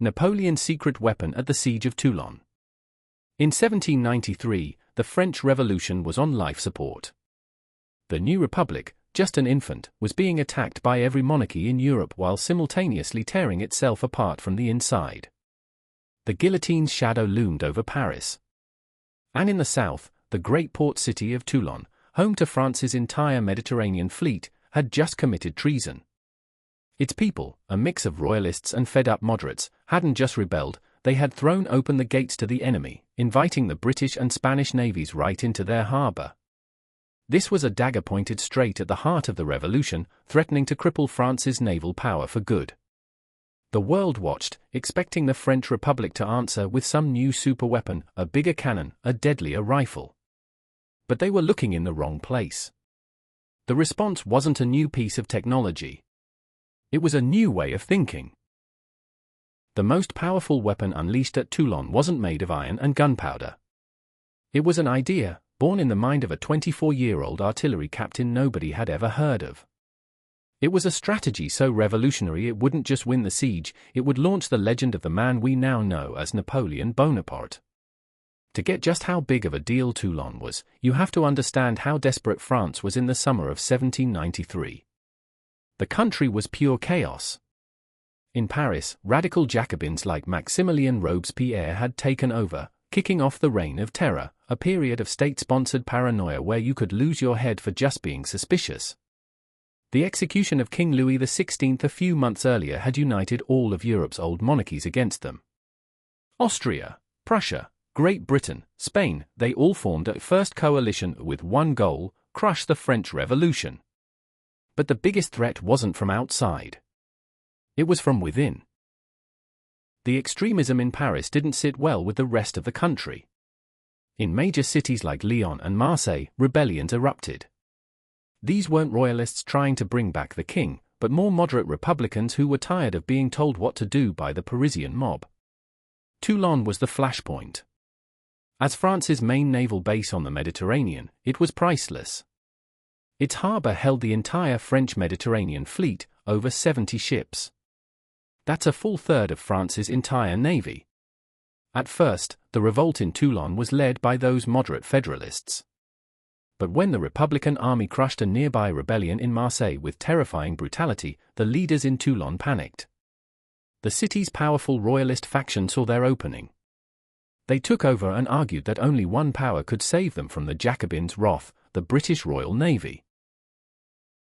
Napoleon's secret weapon at the Siege of Toulon. In 1793, the French Revolution was on life support. The new republic, just an infant, was being attacked by every monarchy in Europe while simultaneously tearing itself apart from the inside. The guillotine's shadow loomed over Paris. And in the south, the great port city of Toulon, home to France's entire Mediterranean fleet, had just committed treason. Its people, a mix of royalists and fed-up moderates, hadn't just rebelled, they had thrown open the gates to the enemy, inviting the British and Spanish navies right into their harbour. This was a dagger pointed straight at the heart of the revolution, threatening to cripple France's naval power for good. The world watched, expecting the French Republic to answer with some new superweapon, a bigger cannon, a deadlier rifle. But they were looking in the wrong place. The response wasn't a new piece of technology. It was a new way of thinking. The most powerful weapon unleashed at Toulon wasn't made of iron and gunpowder. It was an idea, born in the mind of a 24-year-old artillery captain nobody had ever heard of. It was a strategy so revolutionary it wouldn't just win the siege, it would launch the legend of the man we now know as Napoleon Bonaparte. To get just how big of a deal Toulon was, you have to understand how desperate France was in the summer of 1793. The country was pure chaos. In Paris, radical Jacobins like Maximilien Robespierre had taken over, kicking off the Reign of Terror, a period of state-sponsored paranoia where you could lose your head for just being suspicious. The execution of King Louis XVI a few months earlier had united all of Europe's old monarchies against them. Austria, Prussia, Great Britain, Spain, they all formed a first coalition with one goal: crush the French Revolution. But the biggest threat wasn't from outside. It was from within. The extremism in Paris didn't sit well with the rest of the country. In major cities like Lyon and Marseille, rebellions erupted. These weren't royalists trying to bring back the king, but more moderate republicans who were tired of being told what to do by the Parisian mob. Toulon was the flashpoint. As France's main naval base on the Mediterranean, it was priceless. Its harbour held the entire French Mediterranean fleet, over 70 ships. That's a full third of France's entire navy. At first, the revolt in Toulon was led by those moderate federalists. But when the Republican army crushed a nearby rebellion in Marseille with terrifying brutality, the leaders in Toulon panicked. The city's powerful royalist faction saw their opening. They took over and argued that only one power could save them from the Jacobins' wrath: the British Royal Navy.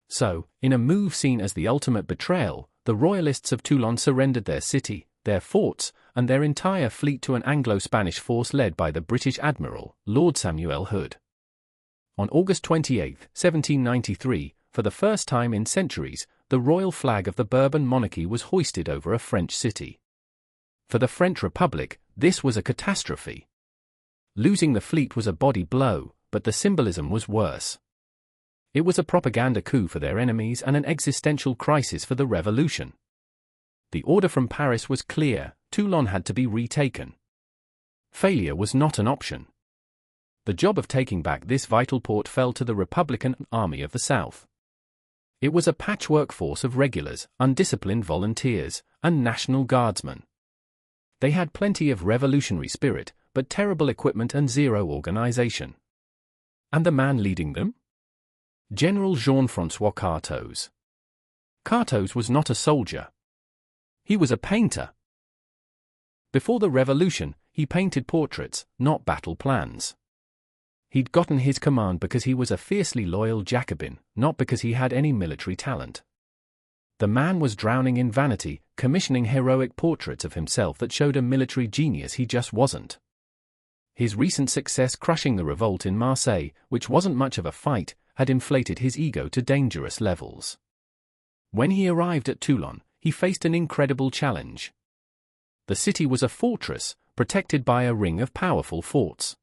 So, in a move seen as the ultimate betrayal, the royalists of Toulon surrendered their city, their forts, and their entire fleet to an Anglo-Spanish force led by the British Admiral, Lord Samuel Hood. On August 28, 1793, for the first time in centuries, the royal flag of the Bourbon monarchy was hoisted over a French city. For the French Republic, this was a catastrophe. Losing the fleet was a body blow, but the symbolism was worse. It was a propaganda coup for their enemies and an existential crisis for the revolution. The order from Paris was clear: Toulon had to be retaken. Failure was not an option. The job of taking back this vital port fell to the Republican Army of the South. It was a patchwork force of regulars, undisciplined volunteers, and National Guardsmen. They had plenty of revolutionary spirit, but terrible equipment and zero organization. And the man leading them? General Jean-François Cartaux. Cartaux was not a soldier. He was a painter. Before the revolution, he painted portraits, not battle plans. He'd gotten his command because he was a fiercely loyal Jacobin, not because he had any military talent. The man was drowning in vanity, commissioning heroic portraits of himself that showed a military genius he just wasn't. His recent success crushing the revolt in Marseille, which wasn't much of a fight, had inflated his ego to dangerous levels. When he arrived at Toulon, he faced an incredible challenge. The city was a fortress, protected by a ring of powerful forts.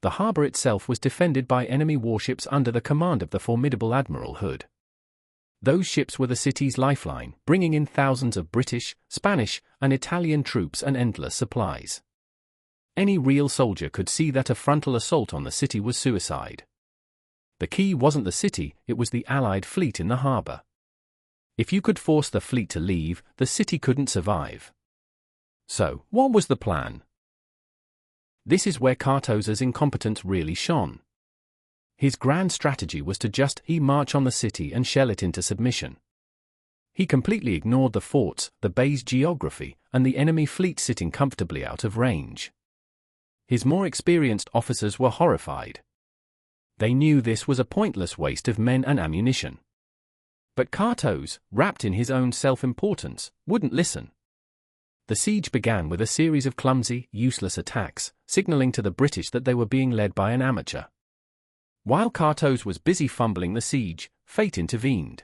The harbour itself was defended by enemy warships under the command of the formidable Admiral Hood. Those ships were the city's lifeline, bringing in thousands of British, Spanish, and Italian troops and endless supplies. Any real soldier could see that a frontal assault on the city was suicide. The key wasn't the city, it was the Allied fleet in the harbour. If you could force the fleet to leave, the city couldn't survive. So, what was the plan? This is where Cartoz's incompetence really shone. His grand strategy was to just march on the city and shell it into submission. He completely ignored the forts, the bay's geography, and the enemy fleet sitting comfortably out of range. His more experienced officers were horrified. They knew this was a pointless waste of men and ammunition. But Cartoz, wrapped in his own self-importance, wouldn't listen. The siege began with a series of clumsy, useless attacks, signaling to the British that they were being led by an amateur. While Cartoz was busy fumbling the siege, fate intervened.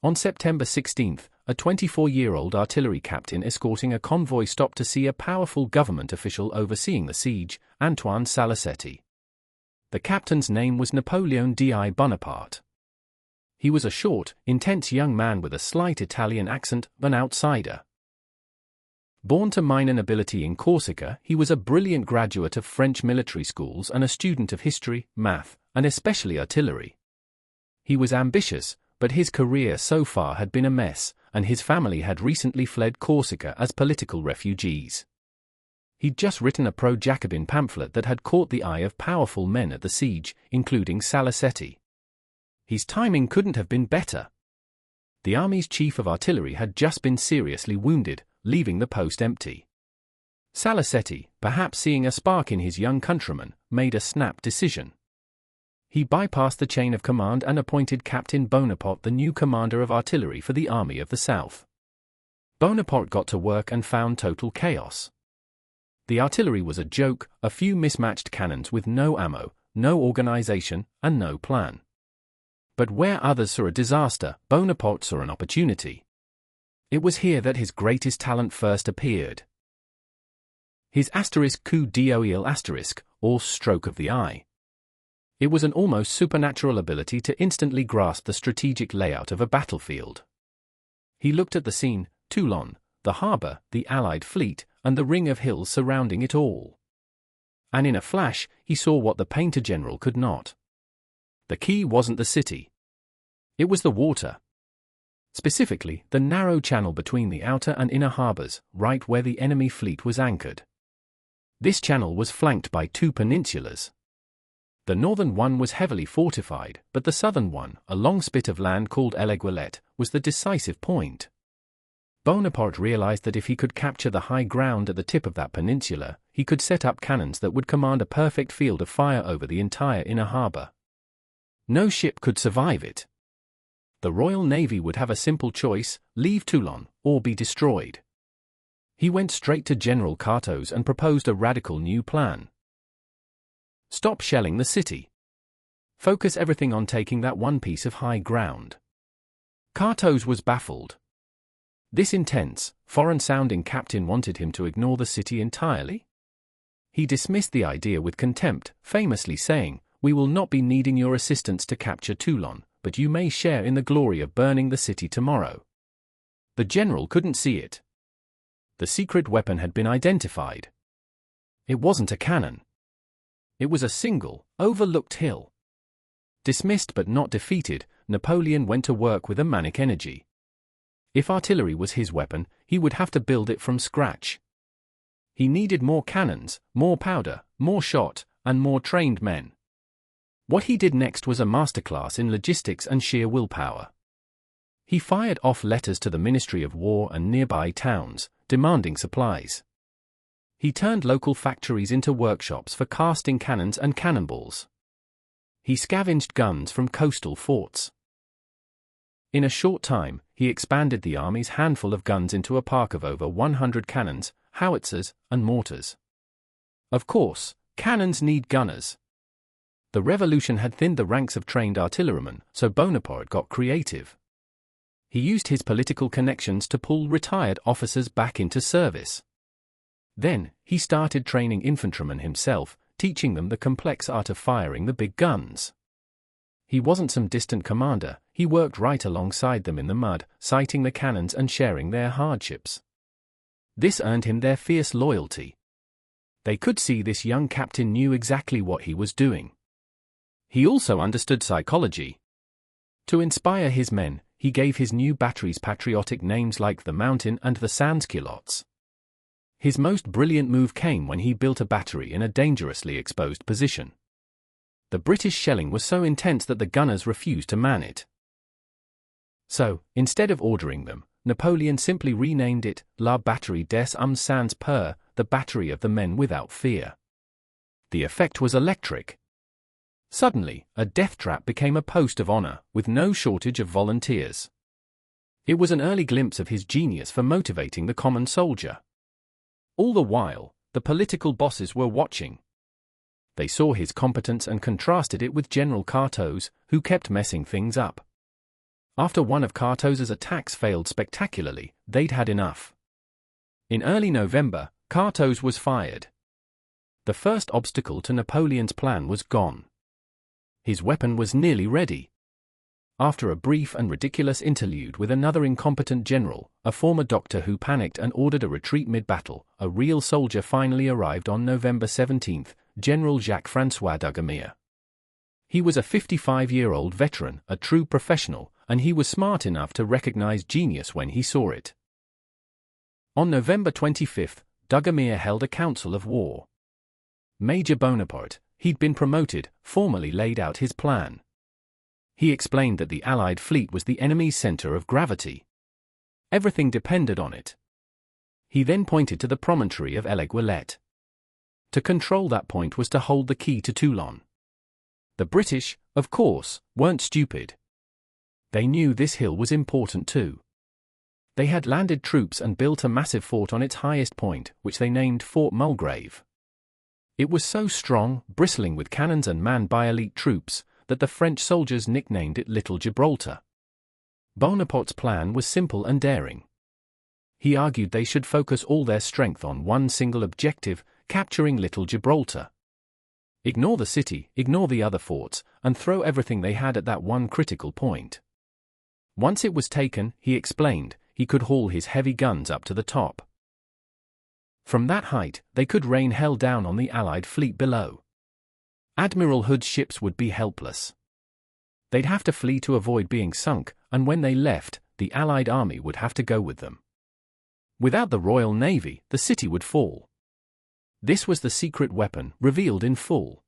On September 16, a 24-year-old artillery captain escorting a convoy stopped to see a powerful government official overseeing the siege, Antoine Salicetti. The captain's name was Napoleon di Bonaparte. He was a short, intense young man with a slight Italian accent, an outsider. Born to minor nobility in Corsica, he was a brilliant graduate of French military schools and a student of history, math, and especially artillery. He was ambitious, but his career so far had been a mess, and his family had recently fled Corsica as political refugees. He'd just written a pro-Jacobin pamphlet that had caught the eye of powerful men at the siege, including Salicetti. His timing couldn't have been better. The army's chief of artillery had just been seriously wounded, leaving the post empty. Salicetti, perhaps seeing a spark in his young countryman, made a snap decision. He bypassed the chain of command and appointed Captain Bonaparte the new commander of artillery for the Army of the South. Bonaparte got to work and found total chaos. The artillery was a joke, a few mismatched cannons with no ammo, no organization, and no plan. But where others saw a disaster, Bonaparte saw an opportunity. It was here that his greatest talent first appeared. His coup d'oeil or stroke of the eye. It was an almost supernatural ability to instantly grasp the strategic layout of a battlefield. He looked at the scene, Toulon, the harbor, the Allied fleet, and the ring of hills surrounding it all. And in a flash, he saw what the painter general could not. The key wasn't the city. It was the water. Specifically, the narrow channel between the outer and inner harbors, right where the enemy fleet was anchored. This channel was flanked by two peninsulas. The northern one was heavily fortified, but the southern one, a long spit of land called L'Aiguillette, was the decisive point. Bonaparte realized that if he could capture the high ground at the tip of that peninsula, he could set up cannons that would command a perfect field of fire over the entire inner harbor. No ship could survive it. The Royal Navy would have a simple choice: leave Toulon, or be destroyed. He went straight to General Cartoz and proposed a radical new plan. Stop shelling the city. Focus everything on taking that one piece of high ground. Cartoz was baffled. This intense, foreign-sounding captain wanted him to ignore the city entirely? He dismissed the idea with contempt, famously saying, "We will not be needing your assistance to capture Toulon, but you may share in the glory of burning the city tomorrow." The general couldn't see it. The secret weapon had been identified. It wasn't a cannon. It was a single, overlooked hill. Dismissed but not defeated, Napoleon went to work with a manic energy. If artillery was his weapon, he would have to build it from scratch. He needed more cannons, more powder, more shot, and more trained men. What he did next was a masterclass in logistics and sheer willpower. He fired off letters to the Ministry of War and nearby towns, demanding supplies. He turned local factories into workshops for casting cannons and cannonballs. He scavenged guns from coastal forts. In a short time, he expanded the army's handful of guns into a park of over 100 cannons, howitzers, and mortars. Of course, cannons need gunners. The revolution had thinned the ranks of trained artillerymen, so Bonaparte got creative. He used his political connections to pull retired officers back into service. Then, he started training infantrymen himself, teaching them the complex art of firing the big guns. He wasn't some distant commander, he worked right alongside them in the mud, sighting the cannons and sharing their hardships. This earned him their fierce loyalty. They could see this young captain knew exactly what he was doing. He also understood psychology. To inspire his men, he gave his new batteries patriotic names like the Mountain and the Sans-Culottes. His most brilliant move came when he built a battery in a dangerously exposed position. The British shelling was so intense that the gunners refused to man it. So, instead of ordering them, Napoleon simply renamed it La Batterie des Hommes Sans Peur, the battery of the men without fear. The effect was electric. Suddenly, a death trap became a post of honor, with no shortage of volunteers. It was an early glimpse of his genius for motivating the common soldier. All the while, the political bosses were watching. They saw his competence and contrasted it with General Cartou's, who kept messing things up. After one of Cartou's attacks failed spectacularly, they'd had enough. In early November, Cartou's was fired. The first obstacle to Napoleon's plan was gone. His weapon was nearly ready. After a brief and ridiculous interlude with another incompetent general, a former doctor who panicked and ordered a retreat mid-battle, a real soldier finally arrived on November 17, General Jacques-François Dugommier. He was a 55-year-old veteran, a true professional, and he was smart enough to recognize genius when he saw it. On November 25, Dugommier held a council of war. Major Bonaparte, he'd been promoted, formally laid out his plan. He explained that the Allied fleet was the enemy's center of gravity. Everything depended on it. He then pointed to the promontory of Aiguillette. To control that point was to hold the key to Toulon. The British, of course, weren't stupid. They knew this hill was important too. They had landed troops and built a massive fort on its highest point, which they named Fort Mulgrave. It was so strong, bristling with cannons and manned by elite troops, that the French soldiers nicknamed it Little Gibraltar. Bonaparte's plan was simple and daring. He argued they should focus all their strength on one single objective, capturing Little Gibraltar. Ignore the city, ignore the other forts, and throw everything they had at that one critical point. Once it was taken, he explained, he could haul his heavy guns up to the top. From that height, they could rain hell down on the Allied fleet below. Admiral Hood's ships would be helpless. They'd have to flee to avoid being sunk, and when they left, the Allied army would have to go with them. Without the Royal Navy, the city would fall. This was the secret weapon, revealed in full.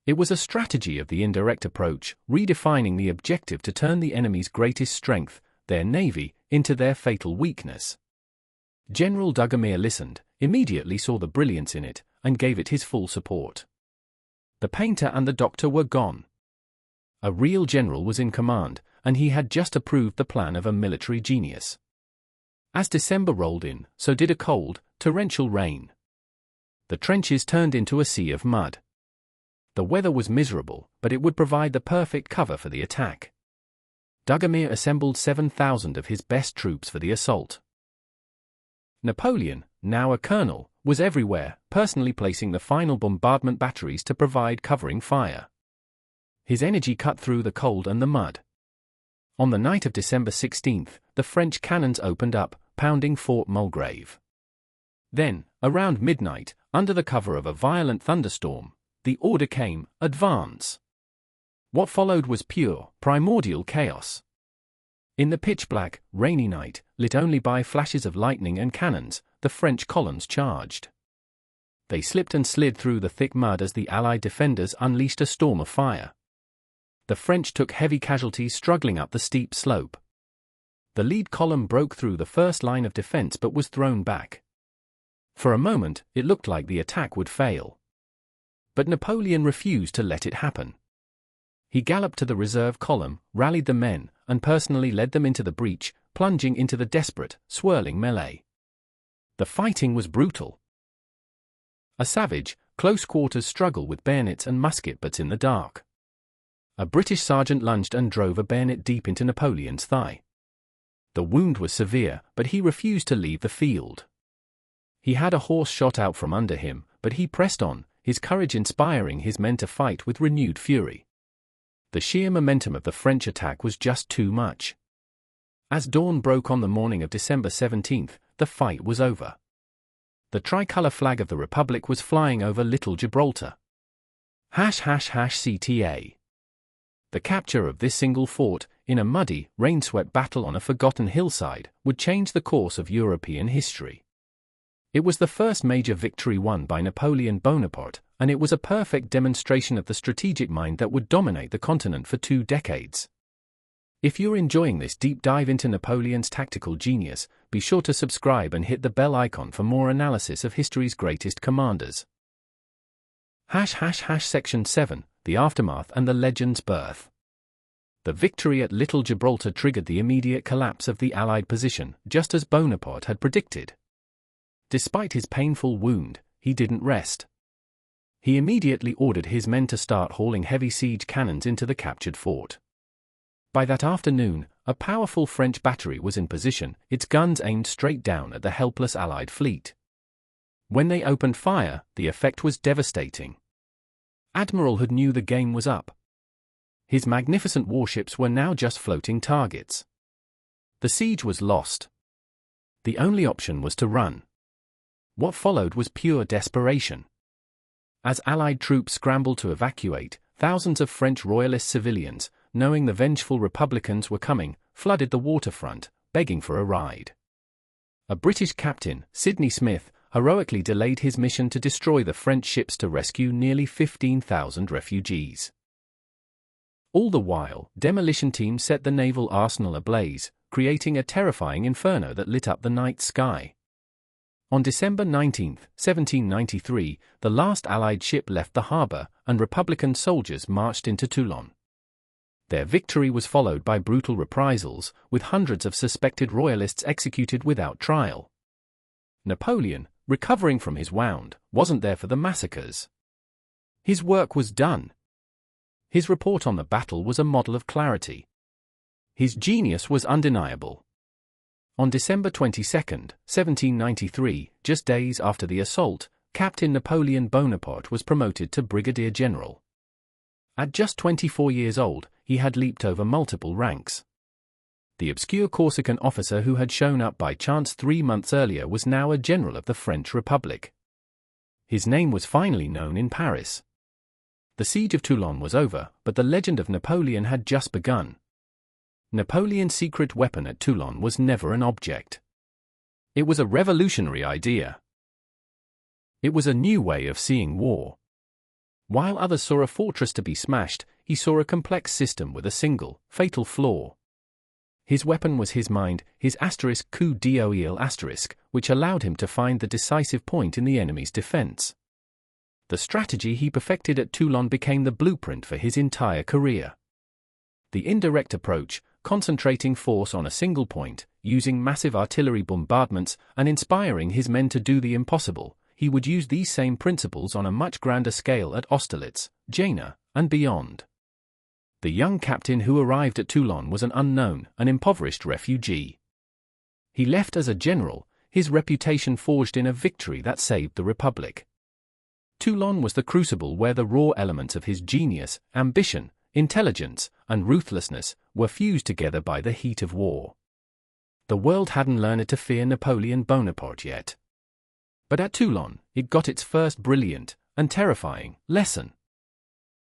It was a strategy of the indirect approach, redefining the objective to turn the enemy's greatest strength, their navy, into their fatal weakness. General Dugommier listened, immediately saw the brilliance in it, and gave it his full support. The painter and the doctor were gone. A real general was in command, and he had just approved the plan of a military genius. As December rolled in, so did a cold, torrential rain. The trenches turned into a sea of mud. The weather was miserable, but it would provide the perfect cover for the attack. Dugommier assembled 7,000 of his best troops for the assault. Napoleon, now a colonel, was everywhere, personally placing the final bombardment batteries to provide covering fire. His energy cut through the cold and the mud. On the night of December 16, the French cannons opened up, pounding Fort Mulgrave. Then, around midnight, under the cover of a violent thunderstorm, the order came, advance. What followed was pure, primordial chaos. In the pitch-black, rainy night, lit only by flashes of lightning and cannons, the French columns charged. They slipped and slid through the thick mud as the Allied defenders unleashed a storm of fire. The French took heavy casualties struggling up the steep slope. The lead column broke through the first line of defense but was thrown back. For a moment, it looked like the attack would fail. But Napoleon refused to let it happen. He galloped to the reserve column, rallied the men, and personally led them into the breach, plunging into the desperate, swirling melee. The fighting was brutal. A savage, close-quarters struggle with bayonets and musket butts in the dark. A British sergeant lunged and drove a bayonet deep into Napoleon's thigh. The wound was severe, but he refused to leave the field. He had a horse shot out from under him, but he pressed on, his courage inspiring his men to fight with renewed fury. The sheer momentum of the French attack was just too much. As dawn broke on the morning of December 17, the fight was over. The tricolour flag of the Republic was flying over Little Gibraltar. #CTA. The capture of this single fort, in a muddy, rain-swept battle on a forgotten hillside, would change the course of European history. It was the first major victory won by Napoleon Bonaparte, and it was a perfect demonstration of the strategic mind that would dominate the continent for 2 decades. If you're enjoying this deep dive into Napoleon's tactical genius, be sure to subscribe and hit the bell icon for more analysis of history's greatest commanders. Section 7, The Aftermath and the Legend's Birth. The victory at Little Gibraltar triggered the immediate collapse of the Allied position, just as Bonaparte had predicted. Despite his painful wound, he didn't rest. He immediately ordered his men to start hauling heavy siege cannons into the captured fort. By that afternoon, a powerful French battery was in position, its guns aimed straight down at the helpless Allied fleet. When they opened fire, the effect was devastating. Admiral Hood knew the game was up. His magnificent warships were now just floating targets. The siege was lost. The only option was to run. What followed was pure desperation. As Allied troops scrambled to evacuate, thousands of French royalist civilians, knowing the vengeful Republicans were coming, flooded the waterfront, begging for a ride. A British captain, Sidney Smith, heroically delayed his mission to destroy the French ships to rescue nearly 15,000 refugees. All the while, demolition teams set the naval arsenal ablaze, creating a terrifying inferno that lit up the night sky. On December 19, 1793, the last Allied ship left the harbor, and Republican soldiers marched into Toulon. Their victory was followed by brutal reprisals, with hundreds of suspected royalists executed without trial. Napoleon, recovering from his wound, wasn't there for the massacres. His work was done. His report on the battle was a model of clarity. His genius was undeniable. On December 22, 1793, just days after the assault, Captain Napoleon Bonaparte was promoted to Brigadier General. At just 24 years old, he had leaped over multiple ranks. The obscure Corsican officer who had shown up by chance 3 months earlier was now a general of the French Republic. His name was finally known in Paris. The Siege of Toulon was over, but the legend of Napoleon had just begun. Napoleon's secret weapon at Toulon was never an object. It was a revolutionary idea. It was a new way of seeing war. While others saw a fortress to be smashed, he saw a complex system with a single, fatal flaw. His weapon was his mind, his coup d'oeil, which allowed him to find the decisive point in the enemy's defense. The strategy he perfected at Toulon became the blueprint for his entire career. The indirect approach, concentrating force on a single point, using massive artillery bombardments, and inspiring his men to do the impossible, he would use these same principles on a much grander scale at Austerlitz, Jena, and beyond. The young captain who arrived at Toulon was an unknown, an impoverished refugee. He left as a general, his reputation forged in a victory that saved the Republic. Toulon was the crucible where the raw elements of his genius, ambition, intelligence, and ruthlessness were fused together by the heat of war. The world hadn't learned to fear Napoleon Bonaparte yet. But at Toulon, it got its first brilliant and terrifying lesson.